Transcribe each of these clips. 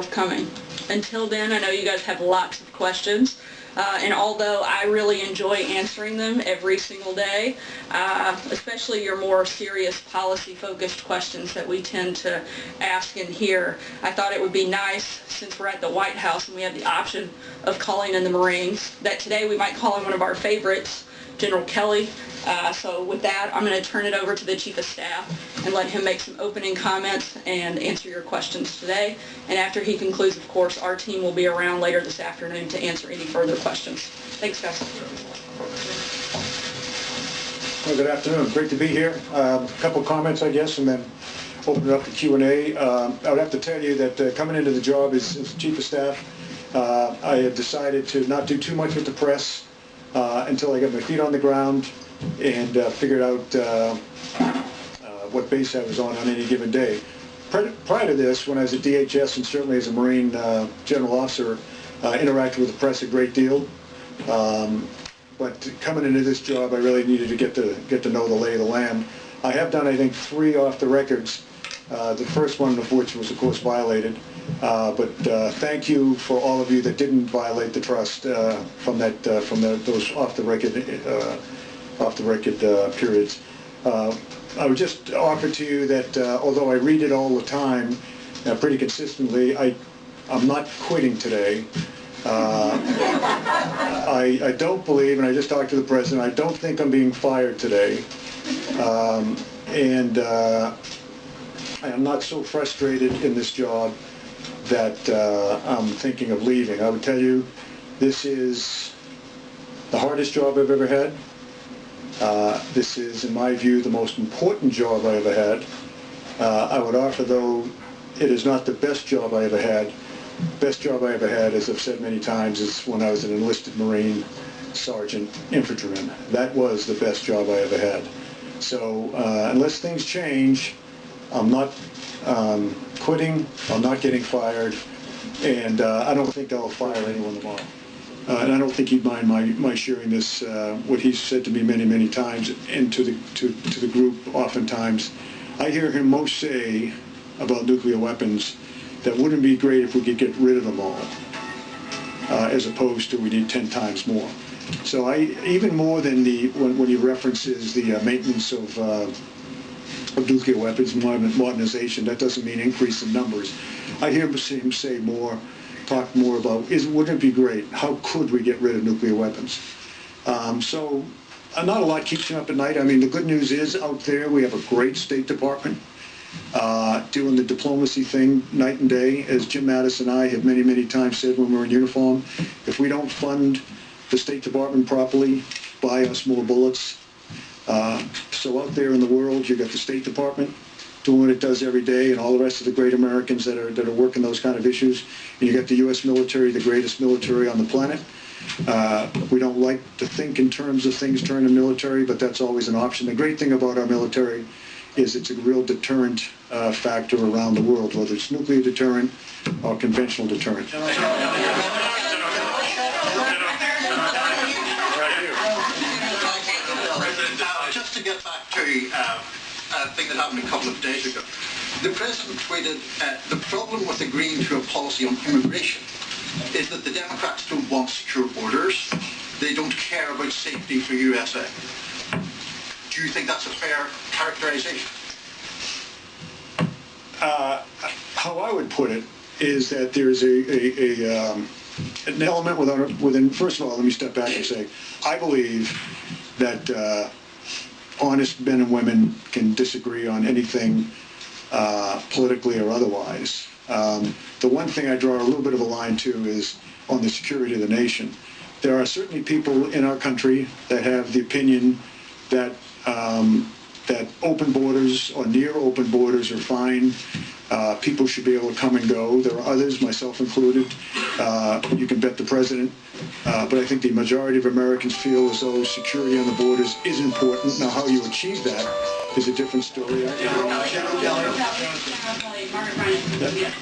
forthcoming. Until then, I know you guys have lots of questions, and although I really enjoy answering them every single day, especially your more serious policy-focused questions that we tend to ask in here, I thought it would be nice, since we're at the White House and we have the option of calling in the Marines, that today we might call in one of our favorites, General Kelly. So with that, I'm going to turn it over to the Chief of Staff and let him make some opening comments and answer your questions today. And after he concludes, of course, our team will be around later this afternoon to answer any further questions. Thanks, guys. Well, good afternoon. Great to be here. A couple comments, I guess, and then open it up to Q&A. I would have to tell you that coming into the job as Chief of Staff, I had decided to not do too much with the press until I got my feet on the ground and figured out what base I was on any given day. Prior to this, when I was at DHS and certainly as a Marine General Officer, interacted with the press a great deal. But coming into this job, I really needed to get to know the lay of the land. I have done, I think, 3 off the records. The first one of which was, of course, violated. But thank you for all of you that didn't violate the trust from those off the record periods. I would just offer to you that although I read it all the time, pretty consistently, I'm not quitting today. I don't believe, and I just talked to the President, I don't think I'm being fired today. And I am not so frustrated in this job that I'm thinking of leaving. I would tell you, this is the hardest job I've ever had. This is, in my view, the most important job I ever had. I would offer, though, it is not the best job I ever had. Best job I ever had, as I've said many times, is when I was an enlisted Marine Sergeant Infantryman. That was the best job I ever had. So unless things change, I'm not quitting, I'm not getting fired, and I don't think I'll fire anyone tomorrow. And I don't think he'd mind my sharing this, what he's said to me many, many times, and to the group oftentimes. I hear him most say about nuclear weapons that wouldn't be great if we could get rid of them all, as opposed to we need 10 times more. So even more than when he references the maintenance of nuclear weapons, modernization, that doesn't mean increase in numbers. I hear him say talk more about, wouldn't it be great? How could we get rid of nuclear weapons? So not a lot keeps me up at night. I mean, the good news is out there we have a great State Department doing the diplomacy thing night and day. As Jim Mattis and I have many, many times said when we're in uniform, if we don't fund the State Department properly, buy us more bullets. So out there in the world, you've got the State Department doing what it does every day, and all the rest of the great Americans that are working those kind of issues. And you got the U.S. military, the greatest military on the planet. We don't like to think in terms of things turning military, but that's always an option. The great thing about our military is it's a real deterrent factor around the world, whether it's nuclear deterrent or conventional deterrent. Just to get back to a thing that happened a couple of days ago. The President tweeted, the problem with agreeing to a policy on immigration is that the Democrats don't want secure borders. They don't care about safety for USA. Do you think that's a fair characterization? How I would put it is that there's an element within, first of all, let me step back and say, I believe that honest men and women can disagree on anything politically or otherwise. The one thing I draw a little bit of a line to is on the security of the nation. There are certainly people in our country that have the opinion that that open borders or near open borders are fine. People should be able to come and go. There are others, myself included. You can bet the President. But I think the majority of Americans feel as though security on the borders is important. Now, how you achieve that is a different story.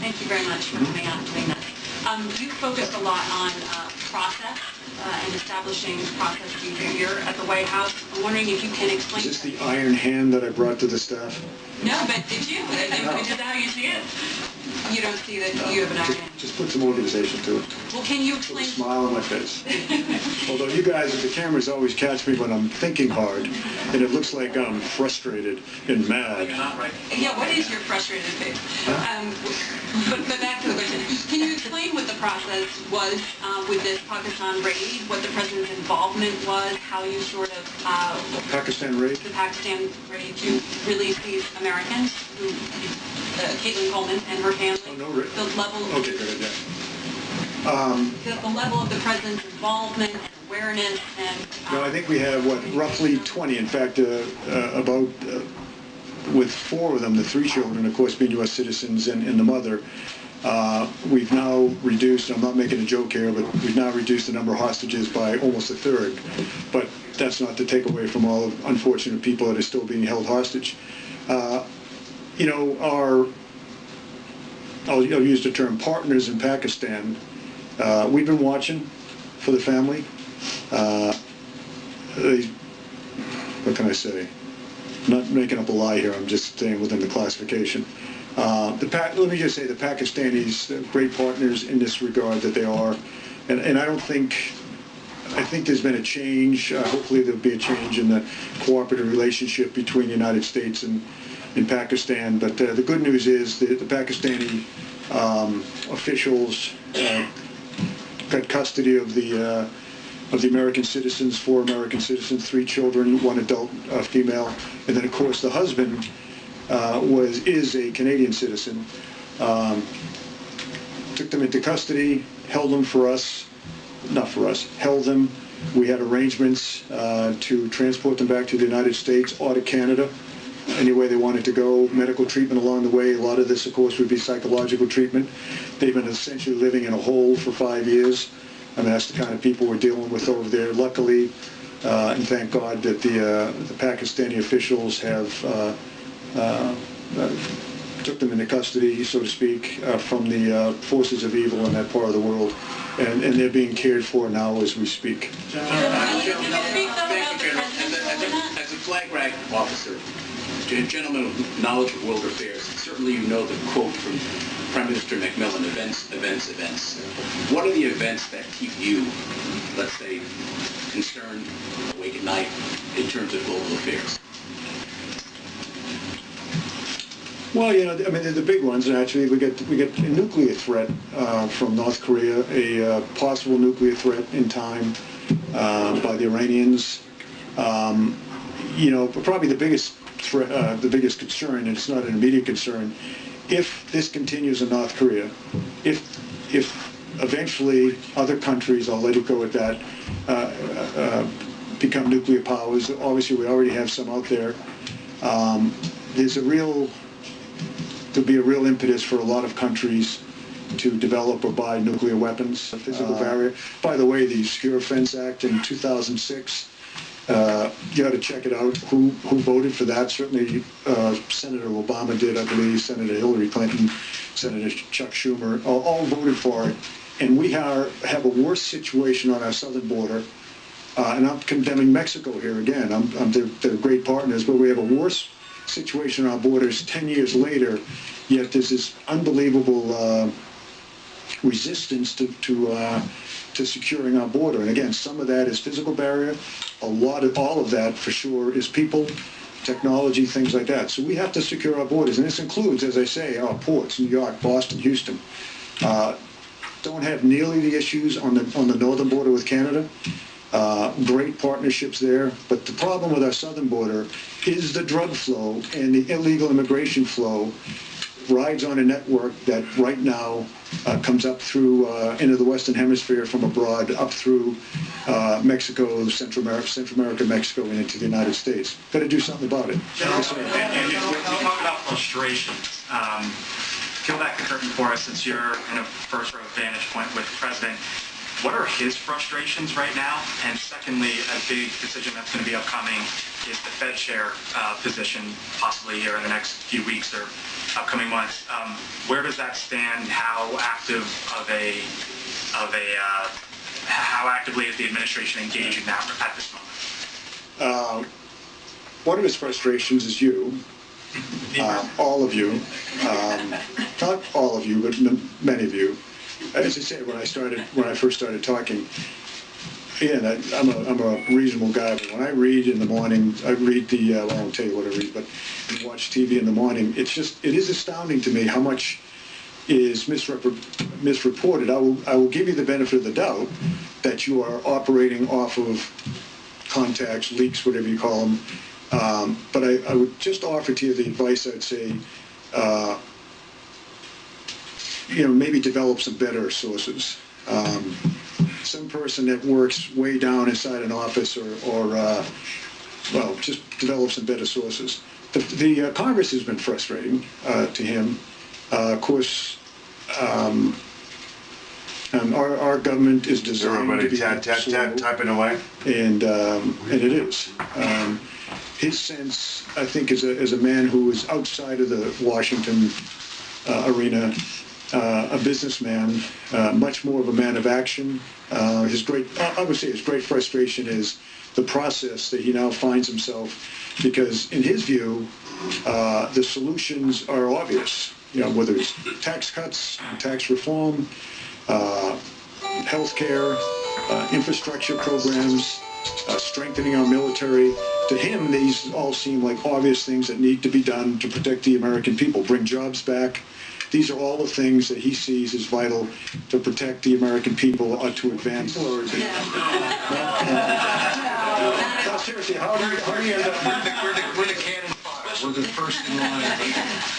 Thank you very much for coming out and doing that. You focused a lot on process and establishing process behavior at the White House. I'm wondering if you can explain. Is this the iron hand that I brought to the staff? No, but did you? Is that how you see it? you don't see that you have an argument? Just put some organization to it. Well, can you Put a explain? smile on my face. Although you guys at the cameras always catch me when I'm thinking hard, and it looks like I'm frustrated and mad. Yeah, what is your frustrated face? But back to the question. Can you explain what the process was with this Pakistan raid, what the president's involvement was, how you sort of... Pakistan raid? The Pakistan raid to release these Americans, who, Caitlin Coleman and her family. Oh, no, raid. The level of... Okay, good, yeah. The level of the president's involvement and awareness and... No, I think we have, roughly 20. In fact, with 4 of them, the 3 children, of course, being U.S. citizens and the mother, we've now reduced, I'm not making a joke here, but we've now reduced the number of hostages by almost a third. But that's not to take away from all of unfortunate people that are still being held hostage. I'll use the term partners in Pakistan. We've been watching for the family. What can I say? I'm not making up a lie here. I'm just staying within the classification. Let me just say the Pakistanis, great partners in this regard that they are. And I think there's been a change. Hopefully there'll be a change in the cooperative relationship between the United States and Pakistan. But the good news is that the Pakistani officials got custody of the American citizens, 4 American citizens, 3 children, 1 adult female, and then of course the husband is a Canadian citizen. Took them into custody, held them held them. We had arrangements to transport them back to the United States or to Canada, any way they wanted to go. Medical treatment along the way. A lot of this, of course, would be psychological treatment. They've been essentially living in a hole for 5 years. I mean, that's the kind of people we're dealing with over there. Luckily, and thank God that the Pakistani officials have took them into custody, so to speak, from the forces of evil in that part of the world, and they're being cared for now as we speak. Thank you, General. As a flag rank officer, a gentleman of knowledge of world affairs, certainly you know the quote from Prime Minister Macmillan, events, events, events. What are the events that keep you, let's say, concerned, awake at night, in terms of global affairs? Well, I mean, they're the big ones, and actually we get a nuclear threat from North Korea, a possible nuclear threat in time by the Iranians. But probably the biggest threat, the biggest concern, and it's not an immediate concern, if this continues in North Korea, if eventually other countries, I'll let it go at that, become nuclear powers. Obviously, we already have some out there. There'll be a real impetus for a lot of countries to develop or buy nuclear weapons. A physical barrier. By the way, the Secure Fence Act in 2006, you got to check it out. Who voted for that? Certainly Senator Obama did, I believe, Senator Hillary Clinton, Senator Chuck Schumer, all voted for it. And we have a worse situation on our southern border. And I'm condemning Mexico here again. They're great partners, but we have a worse situation on our borders 10 years later, yet there's this unbelievable resistance to securing our border. And again, some of that is physical barrier. All of that for sure is people, technology, things like that. So we have to secure our borders, and this includes, as I say, our ports, New York, Boston, Houston. Don't have nearly the issues on the northern border with Canada. Great partnerships there, but the problem with our southern border is the drug flow and the illegal immigration flow rides on a network that right now comes up through into the Western Hemisphere from abroad, up through Mexico, Central America, Mexico, and into the United States. Got to do something about it. Yes, and you talk about frustration. Peel back the curtain for us, since you're in a first row vantage point with the president. What are his frustrations right now? And secondly, a big decision that's going to be upcoming is the Fed chair position, possibly here in the next few weeks or upcoming months. Where does that stand? How actively is the administration engaging that at this moment? One of his frustrations is you, all of you. not all of you, but many of you, as I said, when I first started talking, again, I'm a reasonable guy, but when I read in the morning, I read I won't tell you what I read, but and watch TV in the morning, it is astounding to me how much is misreported. I will give you the benefit of the doubt that you are operating off of contacts, leaks, whatever you call them. But I would just offer to you the advice. I'd say, maybe develop some better sources. Some person that works way down inside an office, or just develop some better sources. The Congress has been frustrating to him. Of course, our government is designed to be slow, typing away, and it is. His sense, I think, as a man who is outside of the Washington arena, a businessman, much more of a man of action. I would say his great frustration is the process that he now finds himself, because in his view, the solutions are obvious. Whether it's tax cuts, tax reform, health care, infrastructure programs, strengthening our military. To him, these all seem like obvious things that need to be done to protect the American people, bring jobs back. These are all the things that he sees as vital to protect the American people or to advance. No, seriously, how do you end up? We're the cannon fodder. We're the first in line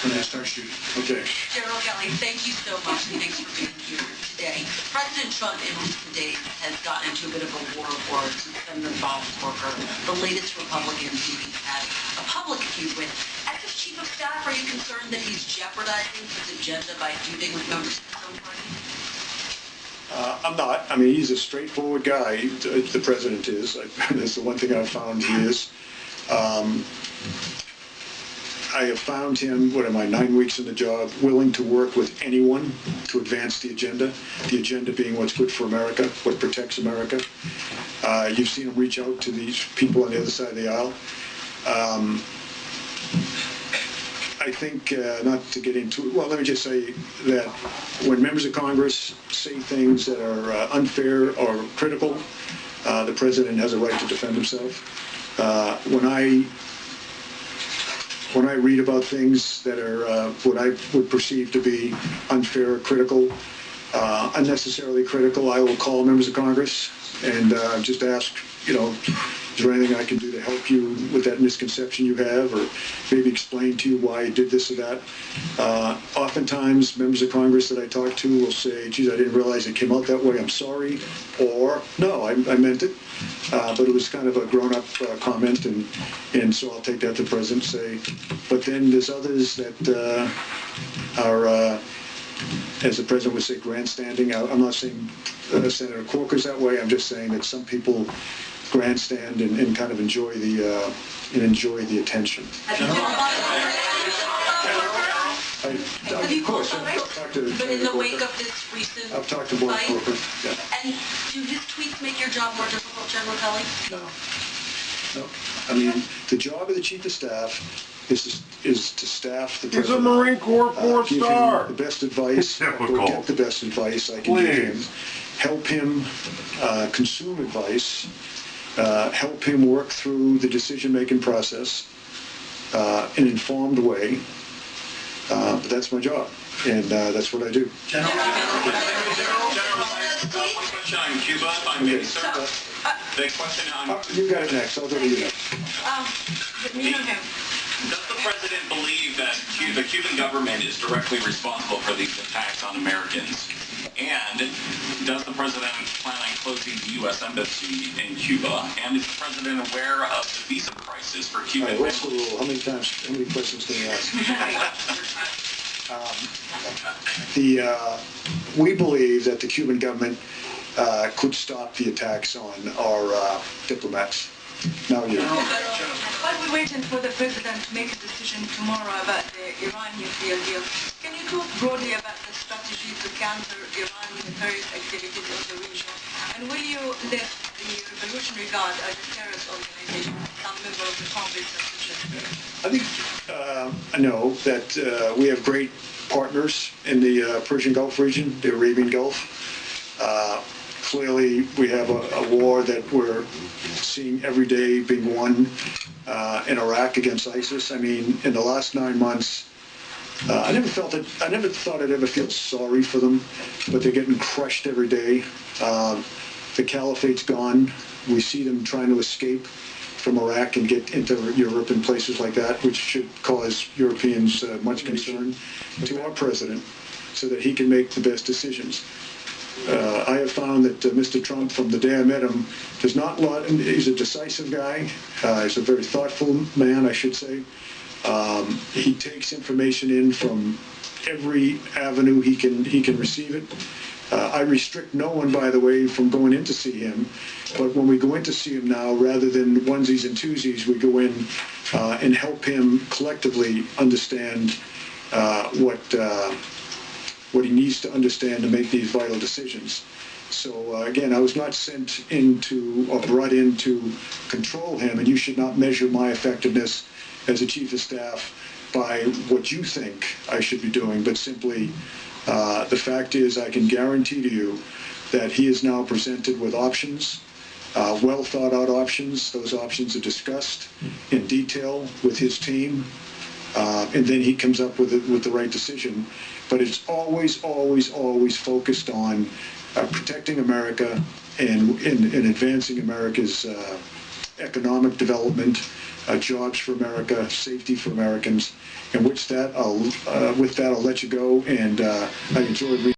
when they start shooting. Okay. General Kelly, thank you so much. Thanks for being here today. President Trump, in recent days, has gotten into a bit of a war of words with Senator Bob Corker, the latest Republican who he's had a public feud with. As his chief of staff, are you concerned that he's jeopardizing his agenda by feuding with members of his own party? I'm not. I mean, he's a straightforward guy. The president is. That's the one thing I've found he is. I have found him, 9 weeks in the job, willing to work with anyone to advance the agenda being what's good for America, what protects America. You've seen him reach out to these people on the other side of the aisle. I think, not to get into it, well, let me just say that when members of Congress say things that are unfair or critical, the president has a right to defend himself. When I read about things that are what I would perceive to be unfair or critical, unnecessarily critical, I will call members of Congress and just ask, is there anything I can do to help you with that misconception you have, or maybe explain to you why you did this or that? Oftentimes, members of Congress that I talk to will say, geez, I didn't realize it came out that way, I'm sorry, or no, I meant it. But it was kind of a grown-up comment, and so I'll take that to the president and say, but then there's others that are, as the president would say, grandstanding. I'm not saying Senator Corker's that way, I'm just saying that some people grandstand and kind of enjoy the attention. Of course, I've talked to But in the wake of this recent I've talked to Board fight, Corker, yeah. and do his tweets make your job more difficult, General Kelly? No. I mean, the job of the chief of staff is to staff the president. He's a Marine Corps four-star. Give him the best advice. Go get the best advice I can give him. Help him consume advice. Help him work through the decision-making process in an informed way. But that's my job, and that's what I do. General, one question on Cuba, if I may, sir. The question on... You got it next. I'll go to you next. Does the president believe that the Cuban government is directly responsible for these attacks on Americans? And does the president plan on closing the U.S. embassy in Cuba? And is the president aware of the visa crisis for Cuban? All right, what's the rule? How many questions can you ask? We believe that the Cuban government could stop the attacks on our diplomats. Now you. While we're waiting for the president to make a decision tomorrow about the Iran nuclear deal, can you talk broadly about the strategy to counter Iran terrorist activities in the region? And will you lift the Revolutionary Guard as a terrorist organization, some member of the Congress? I think I know that we have great partners in the Persian Gulf region, the Arabian Gulf. Clearly, we have a war that we're seeing every day being won in Iraq against ISIS. I mean, in the last 9 months, I never thought I'd ever feel sorry for them, but they're getting crushed every day. The caliphate's gone. We see them trying to escape from Iraq and get into Europe and places like that, which should cause Europeans much concern to our president so that he can make the best decisions. I have found that Mr. Trump, from the day I met him, does not lot. He's a decisive guy. He's a very thoughtful man, I should say. He takes information in from every avenue he can receive it. I restrict no one, by the way, from going in to see him. But when we go in to see him now, rather than onesies and twosies, we go in and help him collectively understand what he needs to understand to make these vital decisions. So again, I was not sent into or brought in to control him, and you should not measure my effectiveness as a chief of staff by what you think I should be doing, but simply the fact is I can guarantee to you that he is now presented with options, well thought out options. Those options are discussed in detail with his team, and then he comes up with the right decision. But it's always, always, always focused on protecting America and advancing America's economic development, jobs for America, safety for Americans. And with that, I'll let you go. And I enjoyed reading.